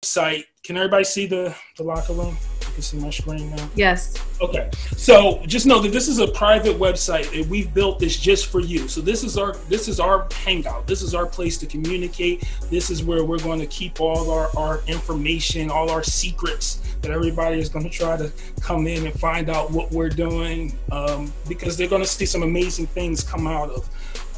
site. Can everybody see the locker room? You can see my screen now. Yes. Okay. So just know that this is a private website and we've built this just for you. So this is our hangout. This is our place to communicate. This is where we're going to keep all our information, all our secrets that everybody is going to try to come in and find out what we're doing, because they're going to see some amazing things come out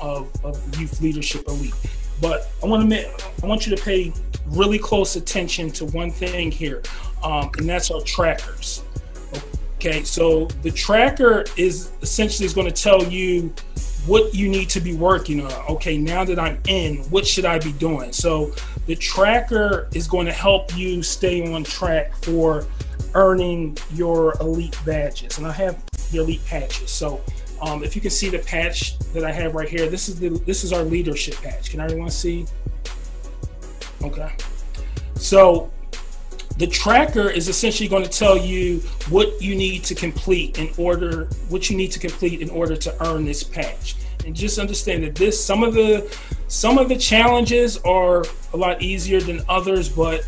of Youth Leadership Elite. But I want you to pay really close attention to one thing here, and that's our trackers. Okay, so the tracker is essentially going to tell you what you need to be working on. Okay, now that I'm in, what should I be doing? So the tracker is going to help you stay on track for earning your elite badges, and I have the elite patches. So if you can see the patch that I have right here, this is our leadership patch. Can everyone see? Okay. So the tracker is essentially going to tell you what you need to complete in order to earn this patch. And just understand that some of the challenges are a lot easier than others, but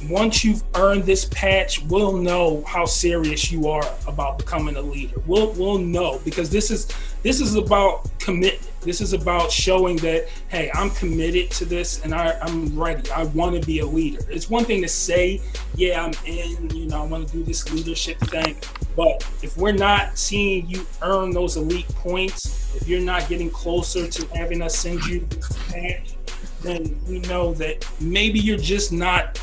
once you've earned this patch, we'll know how serious you are about becoming a leader. We'll know, because this is about commitment. This is about showing that, hey, I'm committed to this and I'm ready. I want to be a leader. It's one thing to say, yeah, I'm in, I want to do this leadership thing. But if we're not seeing you earn those elite points, if you're not getting closer to having us send you this patch, then we know that maybe you're just not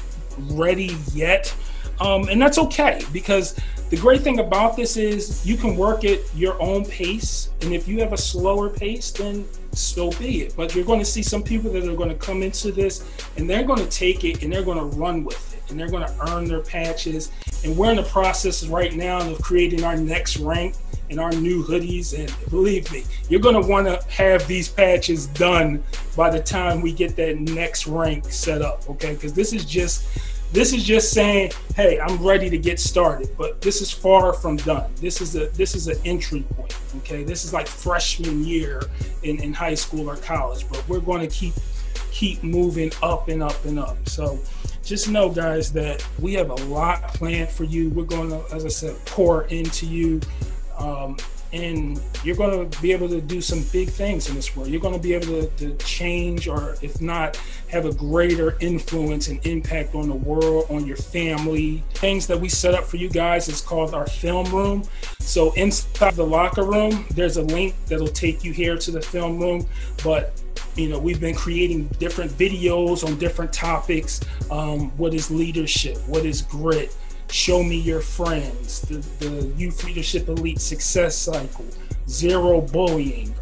ready yet, and that's okay, because the great thing about this is you can work at your own pace, and if you have a slower pace, then so be it. But you're going to see some people that are going to come into this and they're going to take it and they're going to run with it and they're going to earn their patches, and we're in the process right now of creating our next rank and our new hoodies, and believe me, you're going to want to have these patches done by the time we get that next rank set up, okay? Because this is just saying, hey, I'm ready to get started, but this is far from done. This is an entry point, okay? This is like freshman year in high school or college, but we're going to keep moving up and up and up. So just know, guys, that we have a lot planned for you. We're going to, as I said, pour into you. And you're going to be able to do some big things in this world. You're going to be able to change, or if not, have a greater influence and impact on the world, on your family. Things that we set up for you guys is called our film room. So inside the locker room, there's a link that'll take you here to the film room. But we've been creating different videos on different topics. What is leadership? What is grit? Show me your friends, the Youth Leadership Elite Success Cycle, Zero Bullying.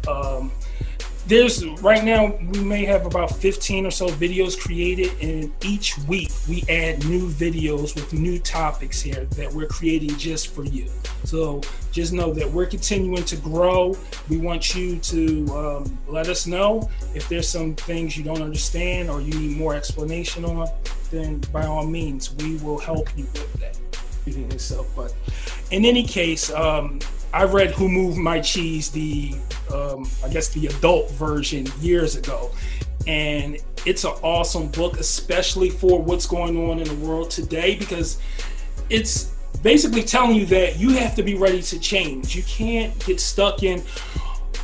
There's right now, we may have about 15 or so videos created, and each week we add new videos with new topics here that we're creating just for you. So just know that we're continuing to grow. We want you to let us know if there's some things you don't understand or you need more explanation on, then by all means, we will help you with that. But in any case, I read Who Moved My Cheese, I guess the adult version, years ago. And it's an awesome book, especially for what's going on in the world today, because it's basically telling you that you have to be ready to change. You can't get stuck in,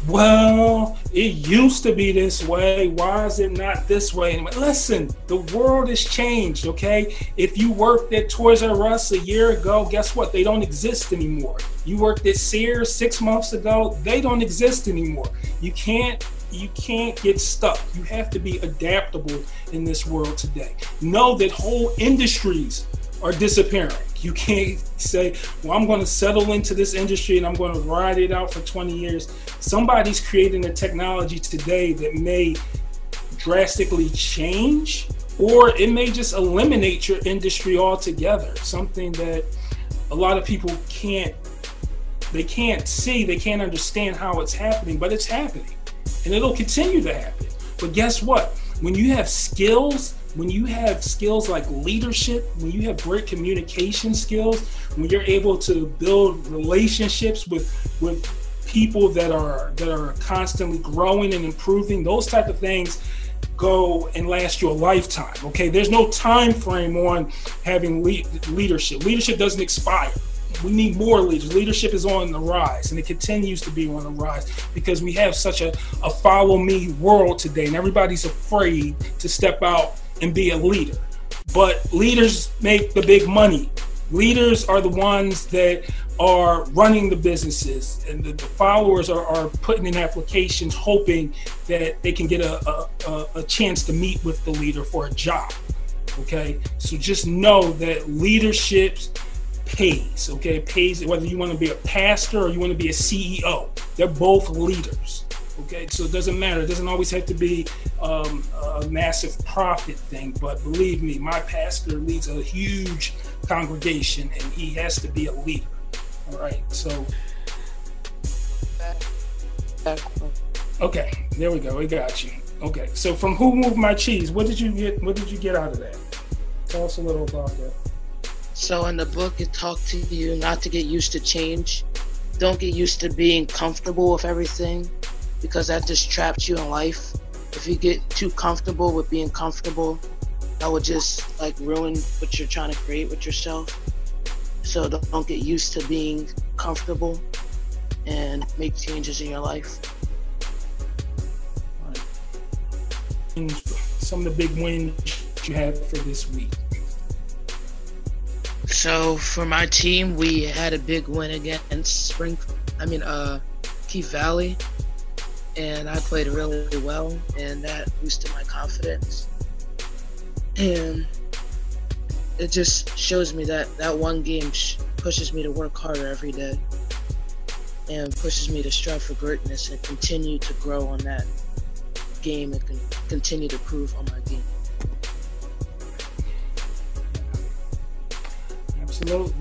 well, it used to be this way. Why is it not this way anymore? Listen, the world has changed, okay? If you worked at Toys R Us a year ago, guess what? They don't exist anymore. You worked at Sears 6 months ago, they don't exist anymore. You can't get stuck. You have to be adaptable in this world today. Know that whole industries are disappearing. You can't say, well, I'm going to settle into this industry and I'm going to ride it out for 20 years. Somebody's creating a technology today that may drastically change, or it may just eliminate your industry altogether. Something that a lot of people can't see, they can't understand how it's happening, but it's happening. And it'll continue to happen. But guess what? When you have skills like leadership, when you have great communication skills, when you're able to build relationships with people that are constantly growing and improving, those type of things, go and last you a lifetime. Okay, there's no time frame on having leadership. Leadership doesn't expire. We need more leaders. Leadership is on the rise, and it continues to be on the rise because we have such a follow me world today, and everybody's afraid to step out and be a leader. But leaders make the big money. Leaders are the ones that are running the businesses, and the followers are putting in applications hoping that they can get a chance to meet with the leader for a job. Okay, so just know that leadership pays. Okay, it pays whether you want to be a pastor or you want to be a CEO. They're both leaders. Okay, so it doesn't matter. It doesn't always have to be a massive profit thing, but believe me, my pastor leads a huge congregation and he has to be a leader. All right, so okay, there we go. We got you. Okay, so from Who Moved My Cheese, what did you get? What did you get out of that? Tell us a little about that. So in the book, it talked to you not to get used to change. Don't get used to being comfortable with everything, because that just traps you in life. If you get too comfortable with being comfortable, that would just like ruin what you're trying to create with yourself. So don't get used to being comfortable and make changes in your life. All right. And some of the big wins you had for this week. So for my team, we had a big win against Keith Valley, and I played really well, and that boosted my confidence. And it just shows me that one game pushes me to work harder every day and pushes me to strive for greatness and continue to grow on that game and continue to improve on my game. Absolutely.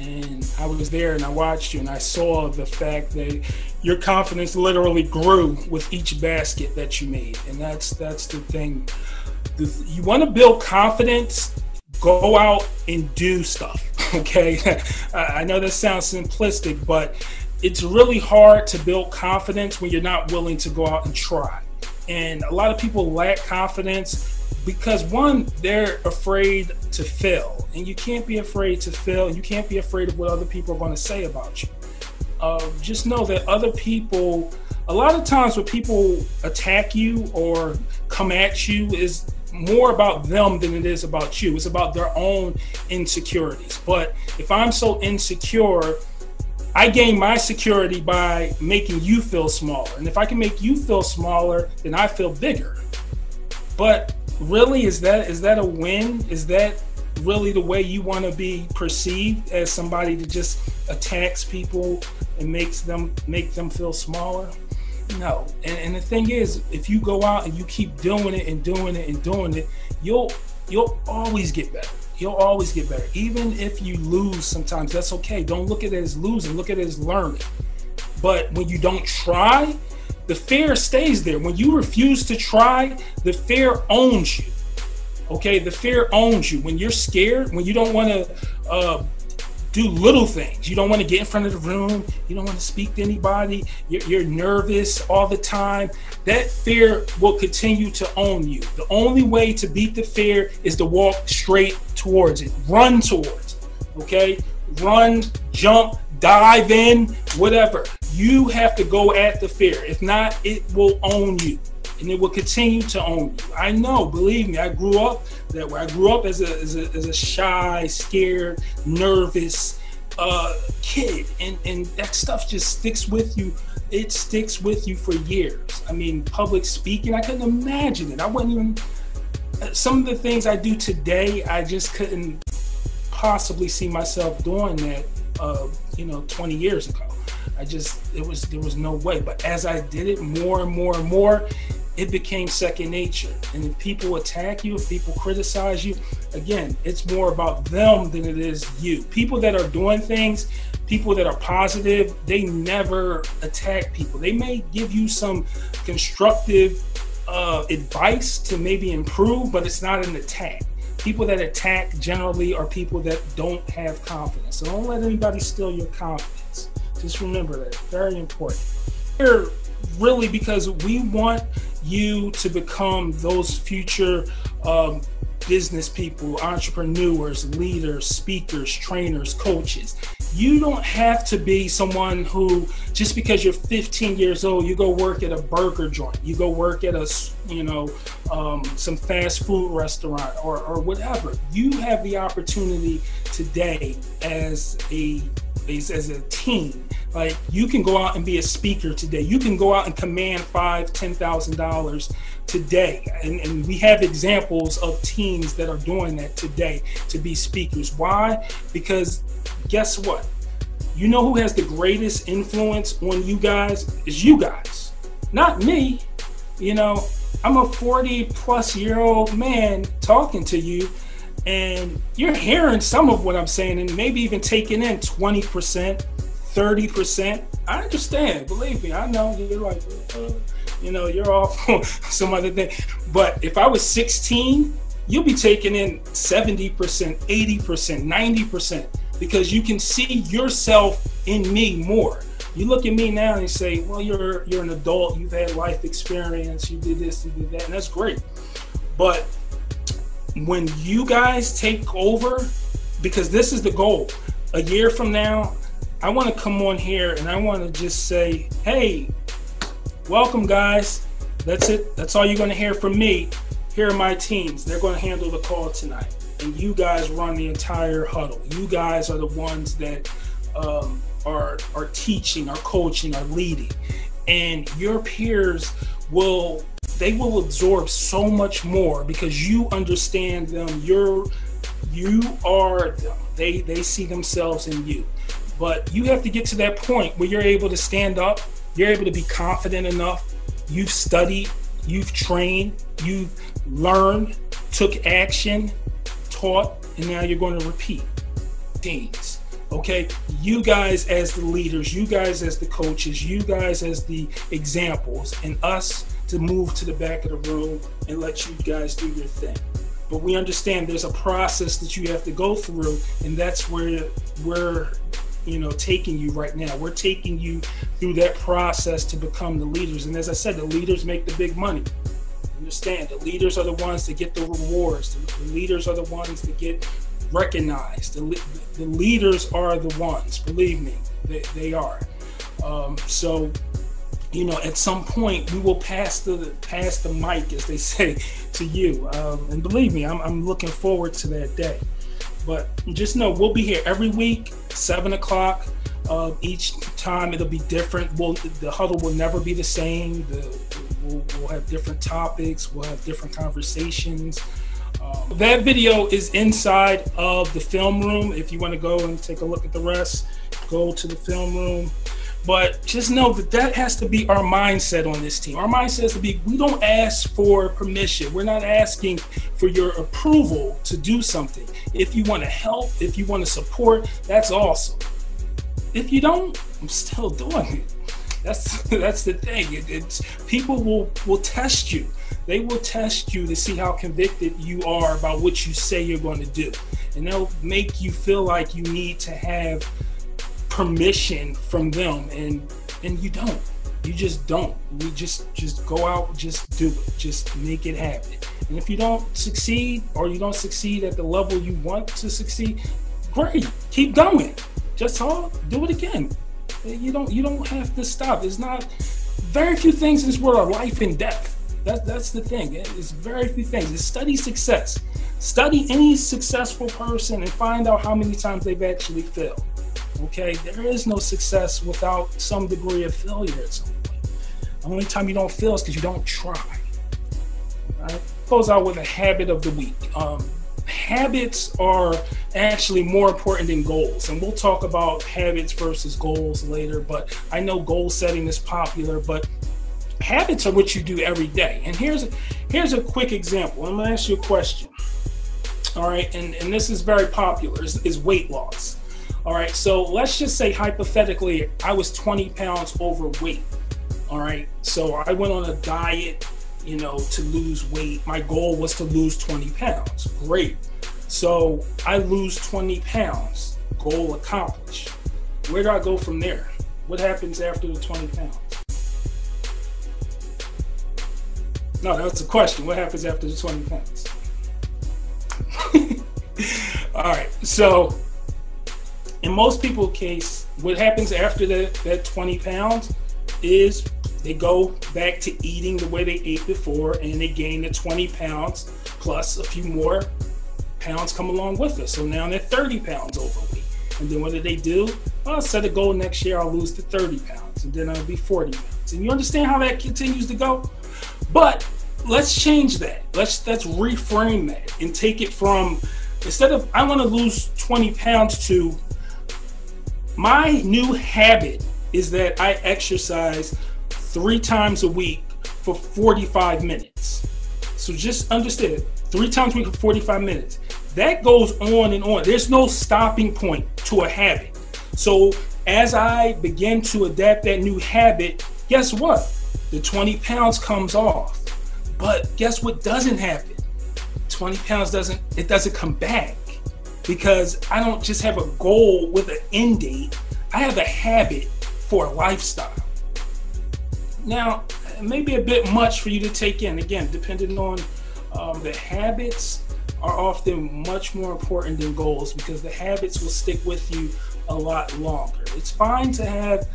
And I was there and I watched you and I saw the fact that your confidence literally grew with each basket that you made. And that's the thing. You want to build confidence, go out and do stuff, okay? I know that sounds simplistic, but it's really hard to build confidence when you're not willing to go out and try. And a lot of people lack confidence because, one, they're afraid to fail. And you can't be afraid to fail. And you can't be afraid of what other people are going to say about you. Just know that other people, a lot of times when people attack you or come at you is more about them than it is about you. It's about their own insecurities. But if I'm so insecure, I gain my security by making you feel smaller. And if I can make you feel smaller, then I feel bigger. But really, is that a win? Is that really the way you want to be perceived, as somebody that just attacks people and make them feel smaller? No. And the thing is, if you go out and you keep doing it and doing it and doing it, you'll always get better. You'll always get better. Even if you lose sometimes, that's okay. Don't look at it as losing, look at it as learning. But when you don't try, the fear stays there. When you refuse to try, the fear owns you. Okay, the fear owns you. When you're scared, when you don't want to do little things, you don't want to get in front of the room, you don't want to speak to anybody, you're nervous all the time, that fear will continue to own you. The only way to beat the fear is to walk straight towards it, run towards it, okay? Run, jump, dive in, whatever. You have to go at the fear. If not, it will own you. And it will continue to own you. I know, believe me, I grew up that way. I grew up as a shy, scared, nervous kid. And that stuff just sticks with you. It sticks with you for years. I mean, public speaking, I couldn't imagine it. I wouldn't even, some of the things I do today, I just couldn't possibly see myself doing that, 20 years ago. There was no way. But as I did it more and more and more, it became second nature. And if people attack you, if people criticize you, again, it's more about them than it is you. People that are doing things, people that are positive, they never attack people. They may give you some constructive advice to maybe improve, but it's not an attack. People that attack generally are people that don't have confidence. So don't let anybody steal your confidence. Just remember that. Very important. Here, really, because we want you to become those future business people, entrepreneurs, leaders, speakers, trainers, coaches. You don't have to be someone who, just because you're 15 years old, you go work at a burger joint, you go work at a, some fast food restaurant or whatever. You have the opportunity today as a team. Like, you can go out and be a speaker today. You can go out and command $5,000-$10,000 today. And we have examples of teams that are doing that today to be speakers. Why? Because guess what? You know who has the greatest influence on you guys is you guys, not me. You know, I'm a 40-plus-year-old man talking to you, and you're hearing some of what I'm saying and maybe even taking in 20%, 30%. I understand. Believe me, I know you're like, you're off on some other thing. But if I was 16, you'll be taking in 70%, 80%, 90%, because you can see yourself in me more. You look at me now and you say, well, you're an adult, you've had life experience, you did this, you did that, and that's great. But when you guys take over, because this is the goal, a year from now, I want to come on here and I want to just say, hey, welcome guys. That's it. That's all you're going to hear from me. Here are my teams. They're going to handle the call tonight. And you guys run the entire huddle. You guys are the ones that are teaching, are coaching, are leading. And your peers will absorb so much more because you understand them. You are them. They see themselves in you. But you have to get to that point where you're able to stand up, you're able to be confident enough, you've studied, you've trained, you've learned, took action, taught, and now you're going to repeat things. Okay? You guys as the leaders, you guys as the coaches, you guys as the examples, and us to move to the back of the room and let you guys do your thing. But we understand there's a process that you have to go through, and that's where we're taking you right now. We're taking you through that process to become the leaders. And as I said, the leaders make the big money. Understand, the leaders are the ones that get the rewards. The leaders are the ones that get recognized. The leaders are the ones, believe me, they are. So, at some point we will pass the mic, as they say, to you. And believe me, I'm looking forward to that day. But just know we'll be here every week, 7 o'clock. Each time it'll be different. The huddle will never be the same. We'll have different topics. We'll have different conversations. That video is inside of the film room. If you want to go and take a look at the rest, go to the film room. But just know that has to be our mindset on this team. Our mindset is to be, we don't ask for permission. We're not asking for your approval to do something. If you want to help, if you want to support, that's awesome. If you don't, I'm still doing it. That's the thing. It's people will test you. They will test you to see how convicted you are about what you say you're going to do. And they'll make you feel like you need to have permission from them, and you don't. You just don't. We just go out, just do it, just make it happen. And if you don't succeed, or you don't succeed at the level you want to succeed, great, keep going. Just do it again. You don't have to stop. There's not very few things in this world are life and death. That's the thing. It's very few things. It's study success. Study any successful person and find out how many times they've actually failed. Okay, there is no success without some degree of failure at some point. The only time you don't fail is because you don't try. Right? Close out with a habit of the week. Habits are actually more important than goals, and we'll talk about habits versus goals later. But I know goal setting is popular, but habits are what you do every day. And here's a quick example. I'm gonna ask you a question. All right, and this is very popular. Is weight loss. All right, so let's just say hypothetically, I was 20 pounds overweight. All right, so I went on a diet, to lose weight. My goal was to lose 20 pounds. Great. So I lose 20 pounds. Goal accomplished. Where do I go from there? What happens after the 20 pounds? No, that was a question. What happens after the 20 pounds? All right. So in most people's case, what happens after that 20 pounds is they go back to eating the way they ate before, and they gain the 20 pounds plus a few more pounds come along with it. So now they're 30 pounds overweight. And then what do? Well, I'll set a goal next year, I'll lose to 30 pounds, and then I'll be 40 pounds. And you understand how that continues to go? But let's change that. Let's reframe that and take it from, instead of I want to lose 20 pounds to, my new habit is that I exercise 3 times a week for 45 minutes. So just understand, 3 times a week for 45 minutes. That goes on and on. There's no stopping point to a habit. So as I begin to adapt that new habit, guess what? The 20 pounds comes off. But guess what doesn't happen? 20 pounds doesn't come back, because I don't just have a goal with an end date. I have a habit for a lifestyle. Now, it may be a bit much for you to take in. Again, depending on the habits are often much more important than goals, because the habits will stick with you a lot longer. It's fine to have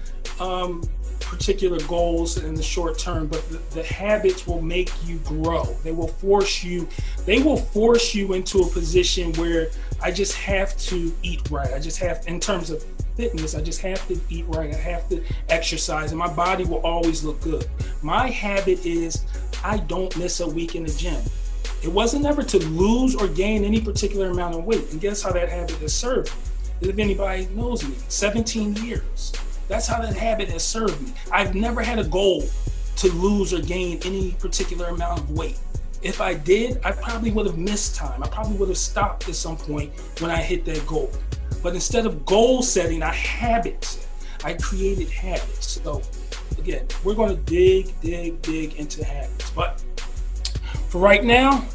particular goals in the short term, but the habits will make you grow. They will force you into a position where I just have to eat right. I just have, in terms of fitness, I just have to eat right. I have to exercise, and my body will always look good. My habit is I don't miss a week in the gym. It wasn't ever to lose or gain any particular amount of weight. And guess how that habit has served me? If anybody knows me, 17 years. That's how that habit has served me. I've never had a goal to lose or gain any particular amount of weight. If I did, I probably would have missed time. I probably would have stopped at some point when I hit that goal. But instead of goal setting, I habit set. I created habits. So again, we're going to dig into habits. But for right now,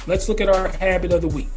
let's look at our habit of the week.